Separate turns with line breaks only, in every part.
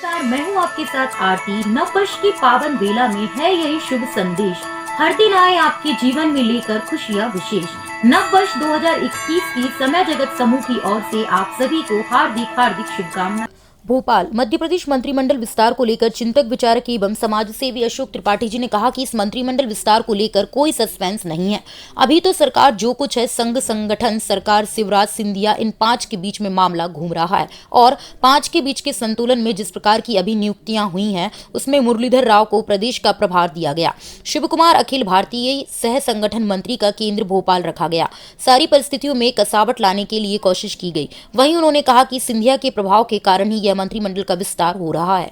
नमस्कार, मैं हूँ आपके साथ आरती। नववर्ष की पावन बेला में है यही शुभ संदेश। हर दिन आए आपके जीवन में लेकर खुशियाँ विशेष। नववर्ष 2021 की समय जगत समूह की ओर से आप सभी को हार्दिक हार्दिक शुभकामनाएं। भोपाल मध्य प्रदेश मंत्रिमंडल विस्तार को लेकर चिंतक विचारक एवं समाज सेवी अशोक त्रिपाठी जी ने कहा कि इस मंत्रिमंडल विस्तार को लेकर कोई सस्पेंस नहीं है। अभी तो सरकार जो कुछ है, संघ संगठन सरकार शिवराज सिंधिया इन 5 के बीच में मामला घूम रहा है और 5 के बीच के संतुलन में जिस प्रकार की अभी नियुक्तियां हुई हैं उसमें मुरलीधर राव को प्रदेश का प्रभार दिया गया। शिव कुमार अखिल भारतीय सह संगठन मंत्री का केंद्र भोपाल रखा गया। सारी परिस्थितियों में कसावट लाने के लिए कोशिश की गई। वहीं उन्होंने कहा कि सिंधिया के प्रभाव के कारण ही मंत्रिमंडल का विस्तार हो रहा है।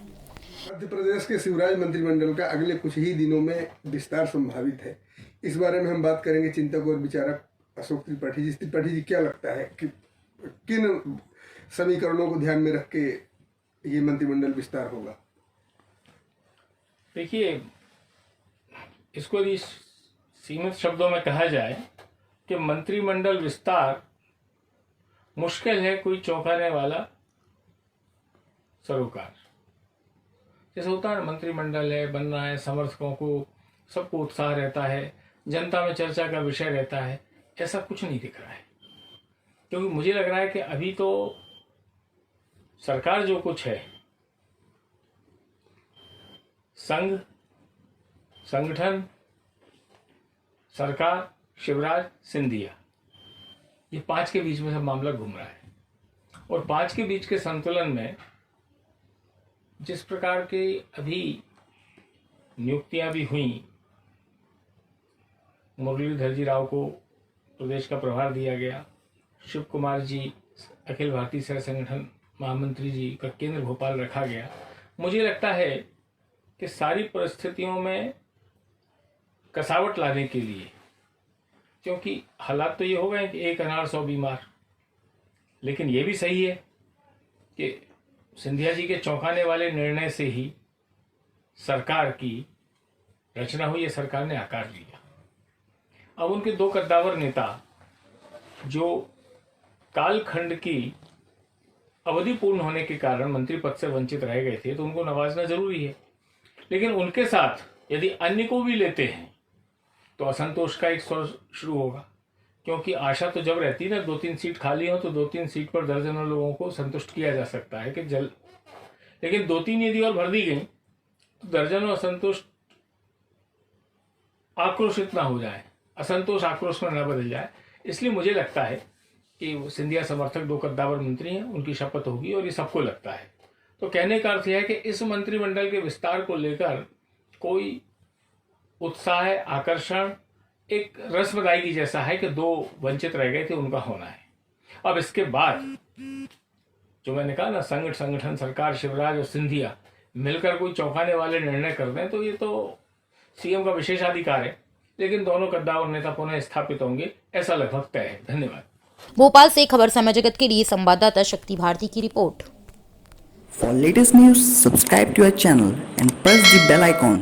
मध्य प्रदेश के शिवराज मंत्रिमंडल का अगले कुछ ही दिनों में विस्तार संभावित है। इस बारे में हम बात करेंगे चिंतक और विचारक अशोक त्रिपाठी जी। त्रिपाठी जी, क्या लगता है कि किन समीकरणों को ध्यान में रख के ये मंत्रिमंडल विस्तार होगा?
देखिए, इसको यदि सीमित शब्दों में कहा जाए कि मंत्रिमंडल विस्तार मुश्किल है कोई चौंकाने वाला सरोकार। जैसे होता है, मंत्रिमंडल है, बन रहा है, समर्थकों को सबको उत्साह रहता है, जनता में चर्चा का विषय रहता है। ऐसा कुछ नहीं दिख रहा है, क्योंकि मुझे लग रहा है कि अभी तो सरकार जो कुछ है, संघ संगठन सरकार शिवराज सिंधिया, ये 5 के बीच में सब मामला घूम रहा है। और 5 के बीच के संतुलन में जिस प्रकार के अभी नियुक्तियां भी हुई, मुरलीधर जी राव को प्रदेश का प्रभार दिया गया, शिव कुमार जी अखिल भारतीय सह संगठन महामंत्री जी का केंद्र भोपाल रखा गया। मुझे लगता है कि सारी परिस्थितियों में कसावट लाने के लिए, क्योंकि हालात तो ये हो गए कि एक अनार 100 बीमार, लेकिन ये भी सही है कि सिंधिया जी के चौंकाने वाले निर्णय से ही सरकार की रचना हुई है, सरकार ने आकार लिया। अब उनके 2 कद्दावर नेता जो कालखंड की अवधि पूर्ण होने के कारण मंत्री पद से वंचित रह गए थे, तो उनको नवाजना जरूरी है। लेकिन उनके साथ यदि अन्य को भी लेते हैं तो असंतोष का एक स्वर शुरू होगा, क्योंकि आशा तो जब रहती ना 2-3 सीट खाली हो तो 2-3 सीट पर दर्जनों लोगों को संतुष्ट किया जा सकता है कि लेकिन 2-3 यदि और भर दी गई तो दर्जनों असंतुष्ट आक्रोशित ना हो जाए, असंतोष आक्रोश में न बदल जाए। इसलिए मुझे लगता है कि वो सिंधिया समर्थक 2 कद्दावर मंत्री हैं, उनकी शपथ होगी और ये सबको लगता है। तो कहने का अर्थ यह है कि इस मंत्रिमंडल के विस्तार को लेकर कोई उत्साह, आकर्षण, एक रस्मदायगी जैसा है कि 2 वंचित रह गए थे, उनका होना है। अब इसके बाद जो मैंने कहा ना, संघ संगठन सरकार शिवराज और सिंधिया मिलकर कोई चौंकाने वाले निर्णय कर दें तो ये तो सीएम का विशेषाधिकार है, लेकिन दोनों कद्दावर नेता पुनः स्थापित होंगे, ऐसा लगभग तय है। धन्यवाद।
भोपाल से खबर समय जगत के लिए संवाददाता शक्ति भारती की report.
For latest news, subscribe to our channel and press the bell icon.